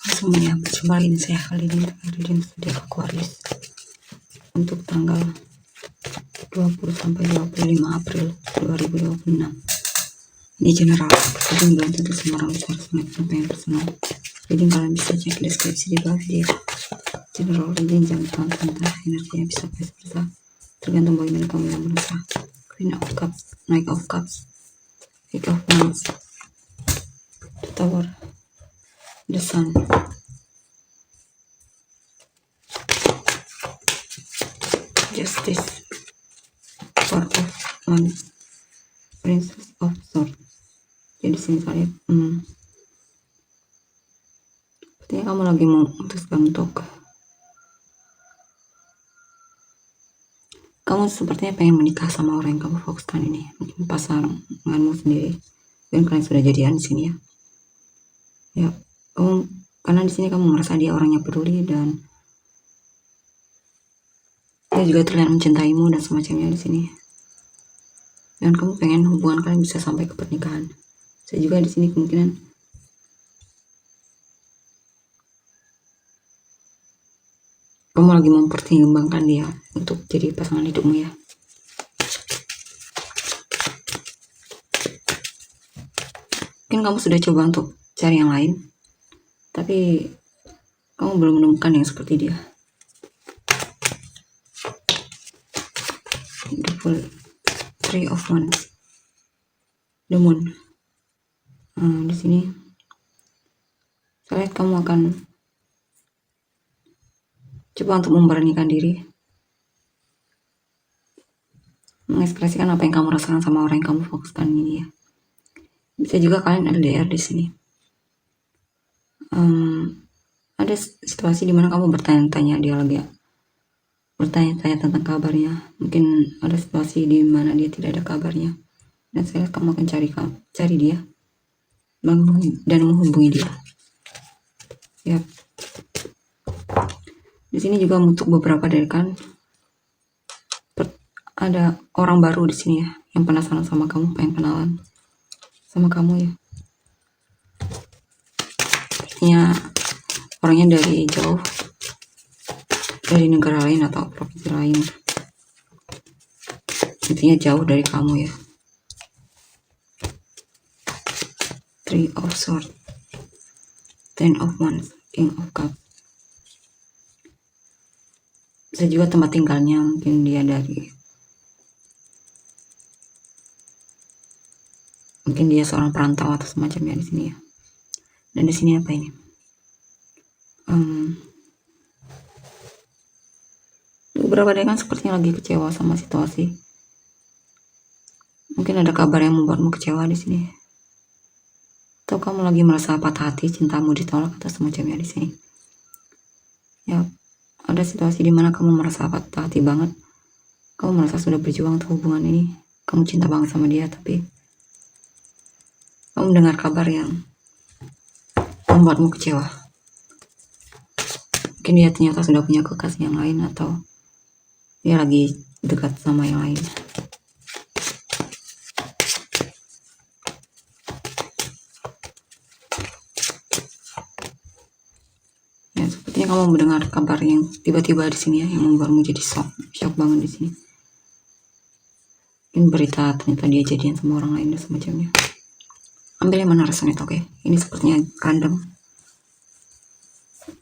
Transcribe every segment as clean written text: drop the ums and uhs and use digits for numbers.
Semuanya, berjumpa lagi dengan saya Khalidin dari Aquarius untuk tanggal 20 sampai 25 April 2026. Ini general, jadi belum tentu semua orang bisa sangat penting personal. Jadi kalian bisa cek deskripsi di bawah video. General reading jangan tentang energinya bisa bisa tergantung bagaimana kamu yang berusaha. Queen of Cups, Knight of Cups, Eight of Wands, the Tower, the Sun, Justice, Four of Wands, Princess of Swords. Jadi sini kalian sepertinya kamu lagi memutuskan untuk kamu sepertinya pengen menikah sama orang yang kamu fokuskan ini, mungkin pasanganmu sendiri, dan kalian sudah jadian di sini ya. Ya, kamu karena di sini kamu merasa dia orangnya peduli dan dia juga terlihat mencintaimu dan semacamnya di sini. Dan kamu pengen hubungan kalian bisa sampai ke pernikahan. Saya juga di sini kemungkinan kamu lagi mempertimbangkan dia untuk jadi pasangan hidupmu ya. Mungkin kamu sudah coba untuk cari yang lain, tapi kamu belum menemukan yang seperti dia. Three of Wands, the Moon. Di sini saya lihat kamu akan coba untuk memberanikan diri, mengekspresikan apa yang kamu rasakan sama orang yang kamu fokuskan ini ya. Bisa juga kalian LDR di sini. Ada situasi dimana kamu bertanya-tanya dia lagi ya, bertanya-tanya tentang kabarnya. Mungkin ada situasi di mana dia tidak ada kabarnya, dan saya lihat kamu akan cari dia dan menghubungi dia. Ya. Di sini juga untuk beberapa dari kan ada orang baru di sini ya yang penasaran sama kamu, pengen kenalan sama kamu ya. Artinya orangnya dari jauh, dari negara lain atau provinsi lain, intinya jauh dari kamu ya. Three of Swords, Ten of Wands, King of Cups. Bisa juga tempat tinggalnya, mungkin dia mungkin dia seorang perantau atau semacamnya di sini ya. Dan di sini apa ini? Beberapa dari kan sepertinya lagi kecewa sama situasi. Mungkin ada kabar yang membuatmu kecewa di sini. Atau kamu lagi merasa patah hati, cintamu ditolak atau semacamnya di sini. Ya, ada situasi di mana kamu merasa patah hati banget. Kamu merasa sudah berjuang untuk hubungan ini. Kamu cinta banget sama dia, tapi kamu mendengar kabar yang membuatmu kecewa. Mungkin dia ternyata sudah punya kekasih yang lain, atau dia lagi dekat sama yang lain. Ya, sepertinya kamu mendengar kabar yang tiba-tiba di sini ya, yang membuatmu jadi shock banget di sini. Mungkin berita ternyata dia jadian sama orang lain dan semacamnya. Ambil yang mana resonate, oke? Ini sepertinya random.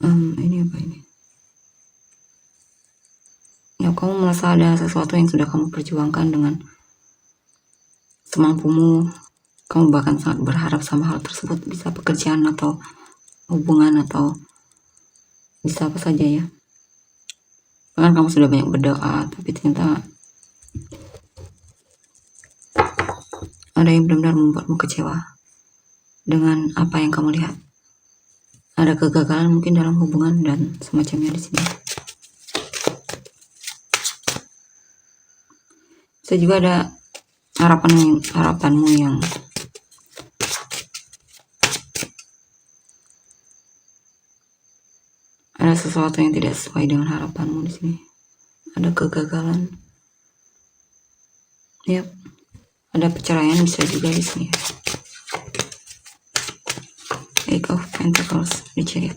Ini apa ini? Ya, kamu merasa ada sesuatu yang sudah kamu perjuangkan dengan semampumu. Kamu bahkan sangat berharap sama hal tersebut, bisa pekerjaan atau hubungan atau bisa apa saja ya. Bahkan kamu sudah banyak berdoa, tapi ternyata ada yang benar-benar membuatmu kecewa dengan apa yang kamu lihat. Ada kegagalan mungkin dalam hubungan dan semacamnya di sini. Bisa juga ada harapanmu yang ada sesuatu yang tidak sesuai dengan harapanmu di sini. Ada kegagalan. Yap. Ada perceraian bisa juga di sini. Eight of Pentacles, the Chariot.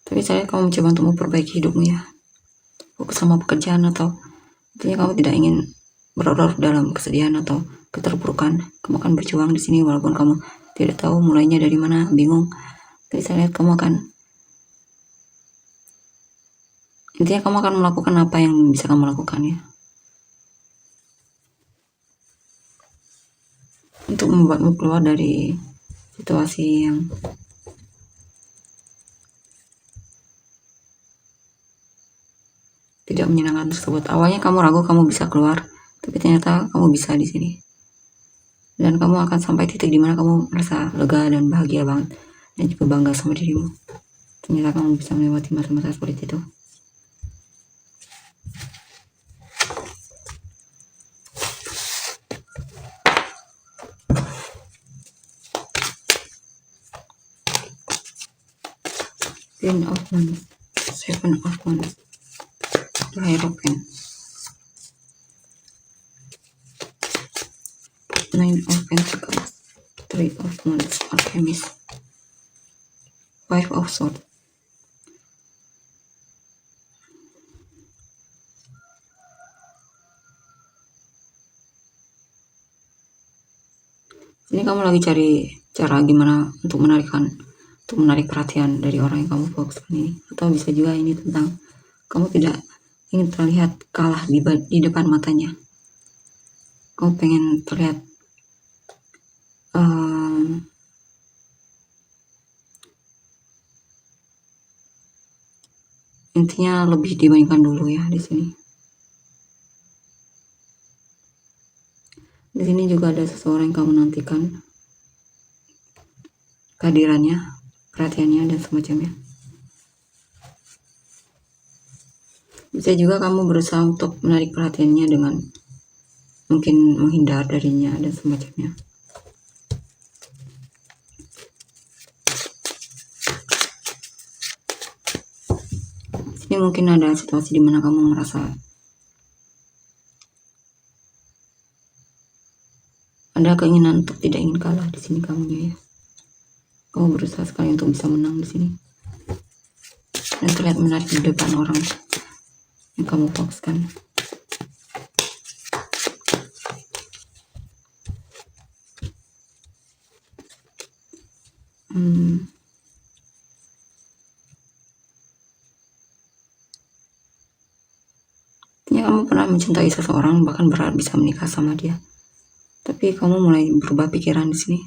Tapi saya kamu mencoba untuk memperbaiki hidupmu ya, fokus sama pekerjaan, atau intinya kamu tidak ingin berlarut dalam kesedihan atau keterpurukan. Kamu akan berjuang di sini walaupun kamu tidak tahu mulainya dari mana, bingung. Tapi saya lihat kamu akan, intinya kamu akan melakukan apa yang bisa kamu lakukan ya, untuk membuatmu keluar dari situasi yang tidak menyenangkan tersebut. Awalnya kamu ragu kamu bisa keluar, tapi ternyata kamu bisa di sini. Dan kamu akan sampai titik dimana kamu merasa lega dan bahagia banget, dan juga bangga sama dirimu. Ternyata kamu bisa melewati masa-masa sulit itu. Ten of Wands, Seven of Wands, the Hierophant, Nine of Pentacles, Three of Wands, Alchemist, Five of Swords. Ini kamu lagi cari cara gimana untuk menarik perhatian dari orang yang kamu fokuskan ini. Atau bisa juga ini tentang kamu tidak ingin terlihat kalah di depan matanya. Kamu pengen terlihat intinya lebih dibandingkan dulu ya di sini. Di sini juga ada seseorang yang kamu nantikan kehadirannya, perhatiannya, dan semacamnya. Bisa juga kamu berusaha untuk menarik perhatiannya dengan mungkin menghindar darinya dan semacamnya. Ini mungkin ada situasi di mana kamu merasa ada keinginan untuk tidak ingin kalah di sini kamunya ya. Kamu berusaha sekali untuk bisa menang di sini dan terlihat menarik di depan orang yang kamu fokuskan. Kamu pernah mencintai seseorang, bahkan berharap bisa menikah sama dia, tapi kamu mulai berubah pikiran di sini,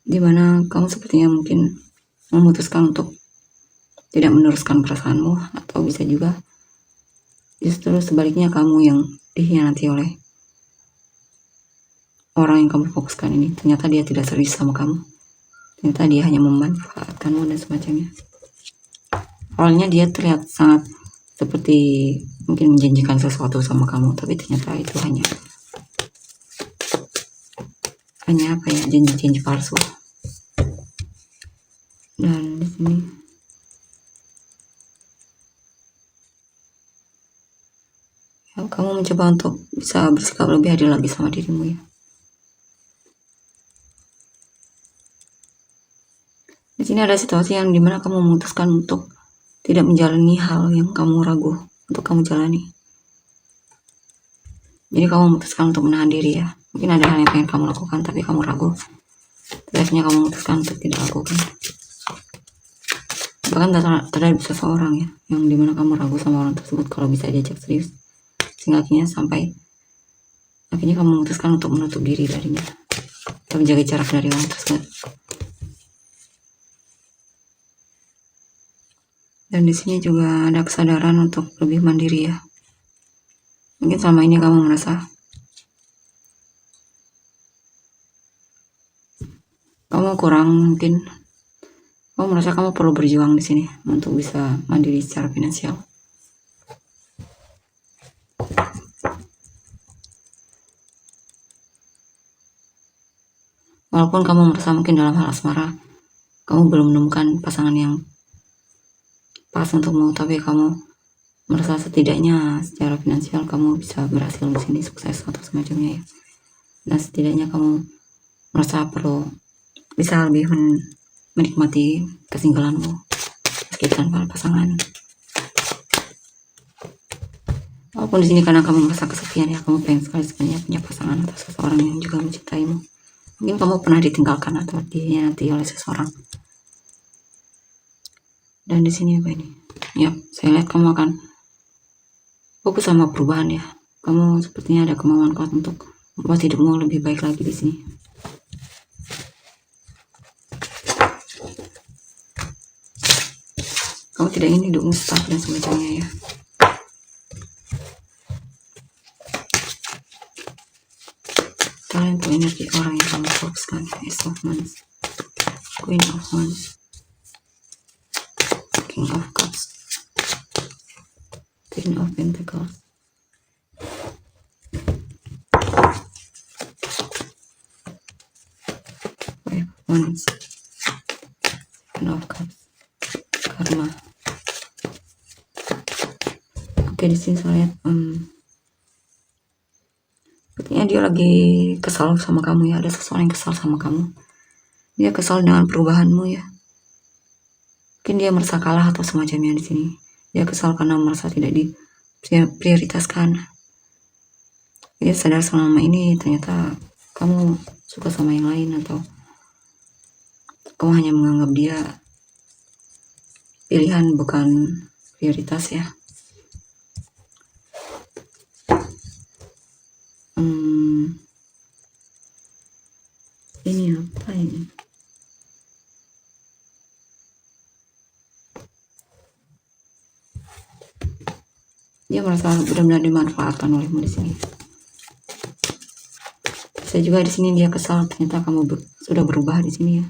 dimana kamu sepertinya mungkin memutuskan untuk tidak meneruskan perasaanmu, atau bisa juga justru sebaliknya kamu yang dikhianati oleh orang yang kamu fokuskan ini. Ternyata dia tidak serius sama kamu, ternyata dia hanya memanfaatkanmu dan semacamnya. Awalnya dia terlihat sangat seperti mungkin menjanjikan sesuatu sama kamu, tapi ternyata itu hanya apa ya, janji-janji palsu. Dan di sini ya, kamu mencoba untuk bisa bersikap lebih adil lagi sama dirimu ya. Di sini ada situasi yang dimana kamu memutuskan untuk tidak menjalani hal yang kamu ragu untuk kamu jalani. Jadi kamu memutuskan untuk menahan diri ya. Mungkin ada hal yang pengen kamu lakukan tapi kamu ragu. Tapi akhirnya kamu memutuskan untuk tidak lakukan. Bahkan terhadap seseorang ya, yang dimana kamu ragu sama orang tersebut kalau bisa diajak serius. Sehingga akhirnya kamu memutuskan untuk menutup diri darinya, atau menjaga jarak dari orang tersebut. Dan di sini juga ada kesadaran untuk lebih mandiri ya. Mungkin selama ini kamu merasa kamu kurang, mungkin kamu merasa kamu perlu berjuang di sini untuk bisa mandiri secara finansial. Walaupun kamu merasa mungkin dalam hal asmara kamu belum menemukan pasangan yang pas untukmu, tapi kamu merasa setidaknya secara finansial kamu bisa berhasil di sini, sukses atau semacamnya ya. Dan setidaknya kamu merasa perlu bisa lebih menikmati kesinggalanmu meski tanpa pasangan. Walaupun di sini karena kamu merasa kesepian ya, kamu pengen sekali punya pasangan atau seseorang yang juga mencintaimu. Mungkin kamu pernah ditinggalkan atau dihianati oleh seseorang. Dan di sini apa ini? Ya, saya lihat kamu akan fokus sama perubahan ya. Kamu sepertinya ada kemauan kuat untuk membuat hidupmu lebih baik lagi di sini. Kamu tidak ingin hidupmu stuck dan semacamnya ya. Kalian tuh energi orang yang kamu fokuskan. Ace of Wands, Queen of Wands, King of Cups, Queen of Pentacles, Five of Wands, Seven of Cups, Karma. Oke, di sini saya lihat sepertinya dia lagi kesal sama kamu ya. Ada seseorang yang kesal sama kamu. Dia kesal dengan perubahanmu ya. Mungkin dia merasa kalah atau semacamnya di sini. Dia kesal karena merasa tidak diprioritaskan. Dia sadar selama ini ternyata kamu suka sama yang lain atau kamu hanya menganggap dia pilihan bukan prioritas ya. Ini apa ini? Dia merasa benar-benar dimanfaatkan olehmu di sini. Bisa juga di sini dia kesal ternyata kamu sudah berubah di sini ya.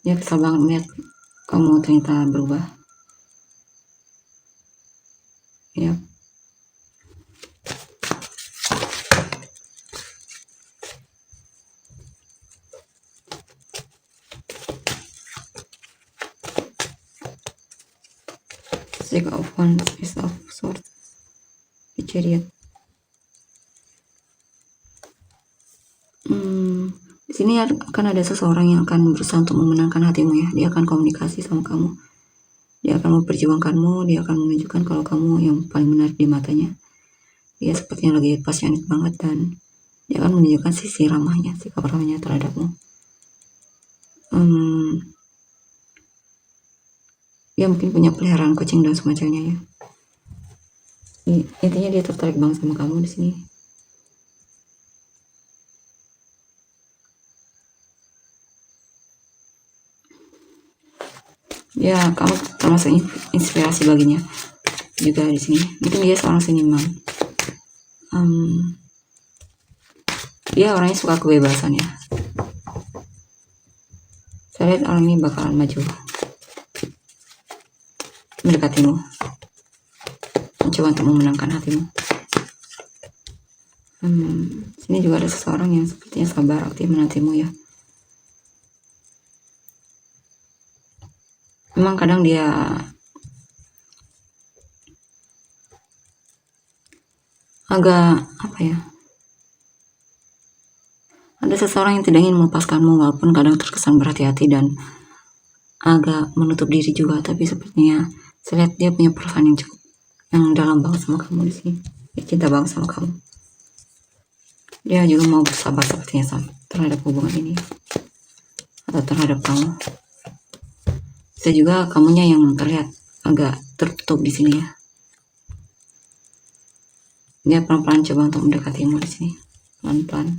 Dia kesal banget melihat kamu ternyata berubah. Ya. Six of Wands, Ace of Swords, The Chariot. Di sini akan ada seseorang yang akan berusaha untuk memenangkan hatimu ya. Dia akan komunikasi sama kamu. Dia akan memperjuangkanmu. Dia akan menunjukkan kalau kamu yang paling menarik di matanya. Dia sepertinya lagi passionate banget dan dia akan menunjukkan sisi ramahnya, sikap ramahnya terhadapmu. Dia mungkin punya peliharaan kucing dan semacamnya ya. Intinya dia tertarik banget sama kamu di sini. Ya, kamu termasuk inspirasi baginya juga di sini. Mungkin dia seorang seniman. Dia orangnya suka kebebasan ya. Saya lihat orang ini bakalan maju mendekatimu, mencoba untuk memenangkan hatimu. Sini juga ada seseorang yang sepertinya sabar, aktif menantimu ya. Memang kadang dia agak apa ya, ada seseorang yang tidak ingin melepaskanmu walaupun kadang terkesan berhati-hati dan agak menutup diri juga, tapi sepertinya saya lihat dia punya perasaan yang dalam banget sama kamu di sini. Dia cinta banget sama kamu. Dia juga mau bersabar sepertinya terhadap hubungan ini atau terhadap kamu. Bisa juga kamunya yang terlihat agak tertutup di sini ya. Dia pelan-pelan coba untuk mendekatimu di sini, pelan-pelan.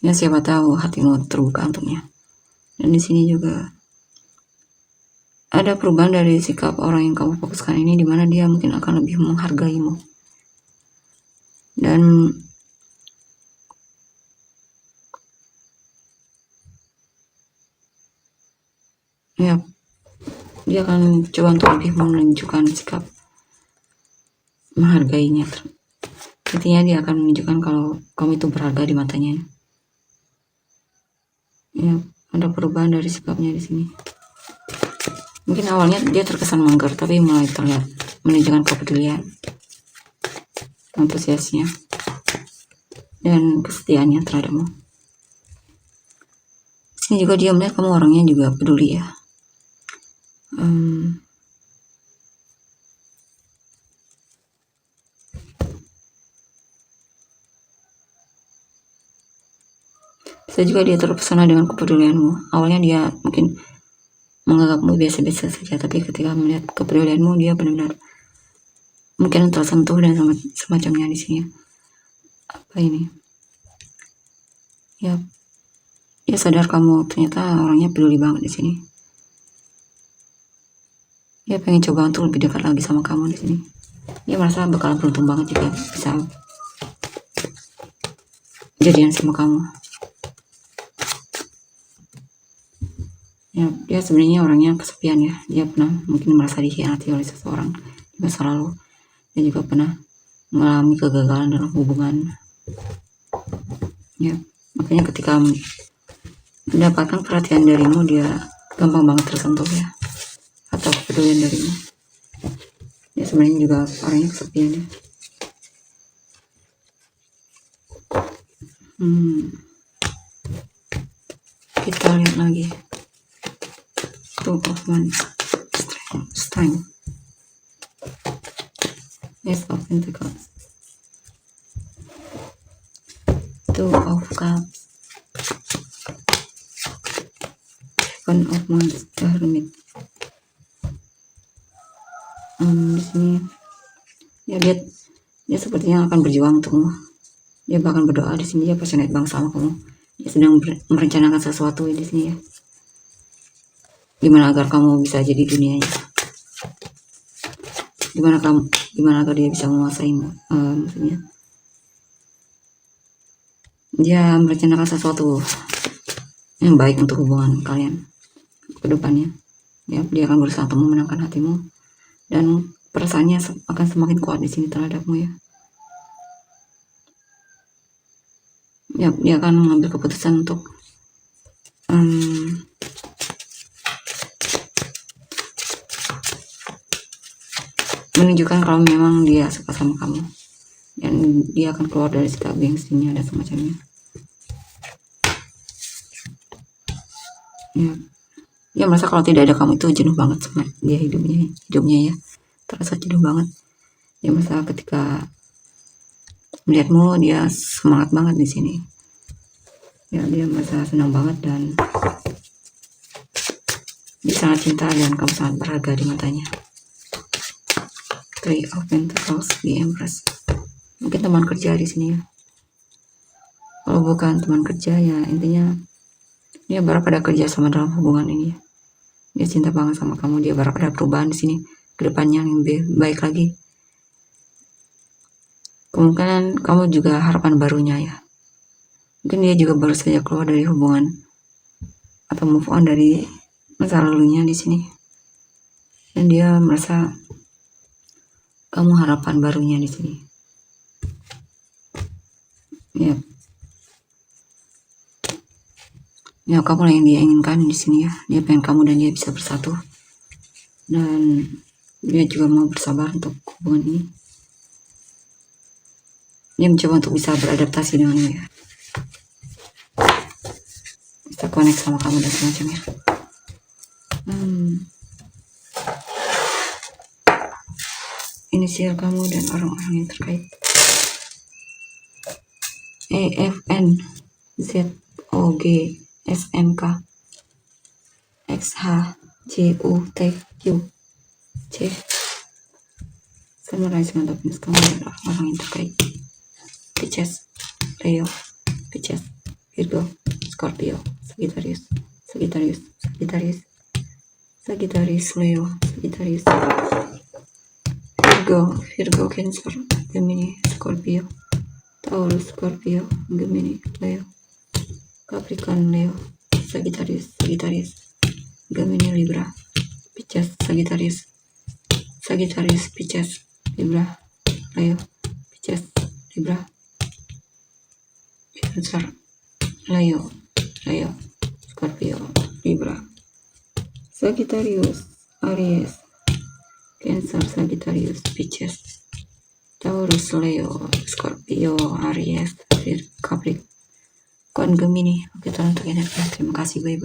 Ya siapa tahu hatimu terbuka untuknya. Dan di sini juga ada perubahan dari sikap orang yang kamu fokuskan ini, dimana dia mungkin akan lebih menghargaimu. Dan ya, dia akan coba untuk lebih menunjukkan sikap menghargainya. Intinya dia akan menunjukkan kalau kamu itu berharga di matanya. Ya, ada perubahan dari sikapnya di sini. Mungkin awalnya dia terkesan manggar, tapi mulai terlihat menunjukkan kepedulian, antusiasnya. dan kesetiaannya terhadapmu. Sini juga dia melihat kamu orangnya juga peduli ya. Bisa juga dia terpesona dengan kepedulianmu. Awalnya dia mungkin menganggapmu biasa-biasa saja, tapi ketika melihat kepedulianmu dia benar-benar mungkin tersentuh dan semacamnya di sini. Apa ini? Ya, dia sadar kamu ternyata orangnya peduli banget di sini. Dia pengen coba untuk lebih dekat lagi sama kamu di sini. Dia merasa bakal beruntung banget jika bisa jadian sama kamu. Ya, dia sebenarnya orangnya kesepian ya. Dia pernah mungkin merasa dikhianati oleh seseorang di masa lalu. Dia juga pernah mengalami kegagalan dalam hubungan. Ya, makanya ketika mendapatkan perhatian darimu, dia gampang banget tersentuh ya, atau kepedulian darimu. Dia sebenarnya juga orangnya kesepian ya. Kita lihat lagi. Two of Wands, Strength, Ace of Pentacles, Two of Cups, Seven of Wands, The Hermit. Di sini ya dia sepertinya akan berjuang untukmu. Dia bahkan berdoa di sini. Dia passionate banget sama kamu. Dia sedang merencanakan sesuatu di sini ya. Gimana agar kamu bisa jadi dunianya? Gimana agar dia bisa menguasai maksudnya? Dia merencanakan sesuatu yang baik untuk hubungan kalian ke depannya. Ya, dia akan berusaha untuk memenangkan hatimu dan perasaannya akan semakin kuat di sini terhadapmu ya. Ya, dia akan mengambil keputusan untuk menunjukkan kalau memang dia suka sama kamu, dan dia akan keluar dari sikap gengsinya dan semacamnya. Ya, dia merasa kalau tidak ada kamu itu jenuh banget sama dia hidupnya ya, terasa jenuh banget. Dia merasa ketika melihatmu dia semangat banget di sini. Ya, dia merasa senang banget dan dia sangat cinta dan kamu sangat berharga di matanya. Three of Pentacles, The Empress. Mungkin teman kerja di sini ya. Kalau bukan teman kerja ya intinya dia berharap ada kerja sama dalam hubungan ini ya. Dia cinta banget sama kamu. Dia berharap ada perubahan di sini ke depannya yang lebih baik lagi. Kemungkinan kamu juga harapan barunya ya. Mungkin dia juga baru saja keluar dari hubungan atau move on dari masa lalunya di sini. Dan dia merasa kamu harapan barunya di sini. Ya. Ya, kamu lah yang dia inginkan di sini ya. Dia pengen kamu dan dia bisa bersatu. Dan dia juga mau bersabar untuk hubungan ini. Dia mencoba untuk bisa beradaptasi denganmu ya. Bisa connect sama kamu dan semacamnya. Inisial kamu dan orang-orang yang terkait. EFN ZOG SMK XHJUTQ C. Summarize mantapnya kamu adalah orang yang terkait. Pisces, Leo, Pisces, Virgo, Scorpio, Sagittarius, Leo, Sagittarius, Virgo, Cancer, Gemini, Scorpio, Taurus, Scorpio, Gemini, Leo, Capricorn, Leo, Sagittarius, Gemini, Libra, Pisces, Sagittarius, Pisces, Libra, Leo, Pisces, Libra, Cancer, Leo, Scorpio, Libra, Sagittarius, Aries, Cancer, Sagittarius, Pisces, Taurus, Leo, Scorpio, Aries, Gemini. Oke, untuk energi. Terima kasih, bye-bye.